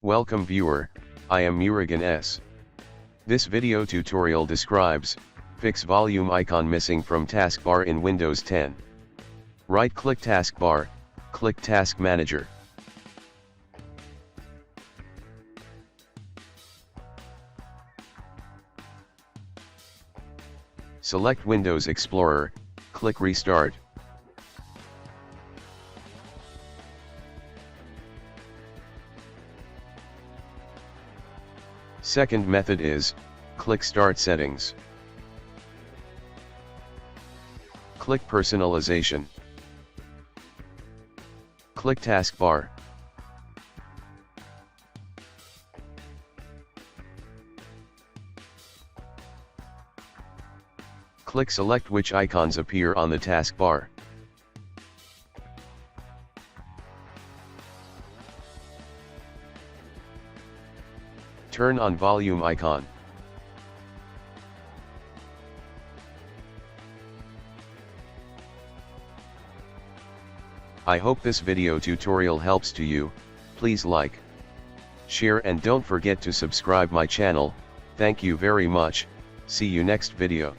Welcome viewer, I am Murugan S. This video tutorial describes, fix volume icon missing from taskbar in Windows 10. Right-click taskbar, click Task Manager. Select Windows Explorer, click Restart. Second method is, click Start Settings. Click Personalization. Click Taskbar. Click Select which icons appear on the taskbar. Turn on volume icon. I hope this video tutorial helps to you. Please like, share and don't forget to subscribe my channel. Thank you very much. See you next video.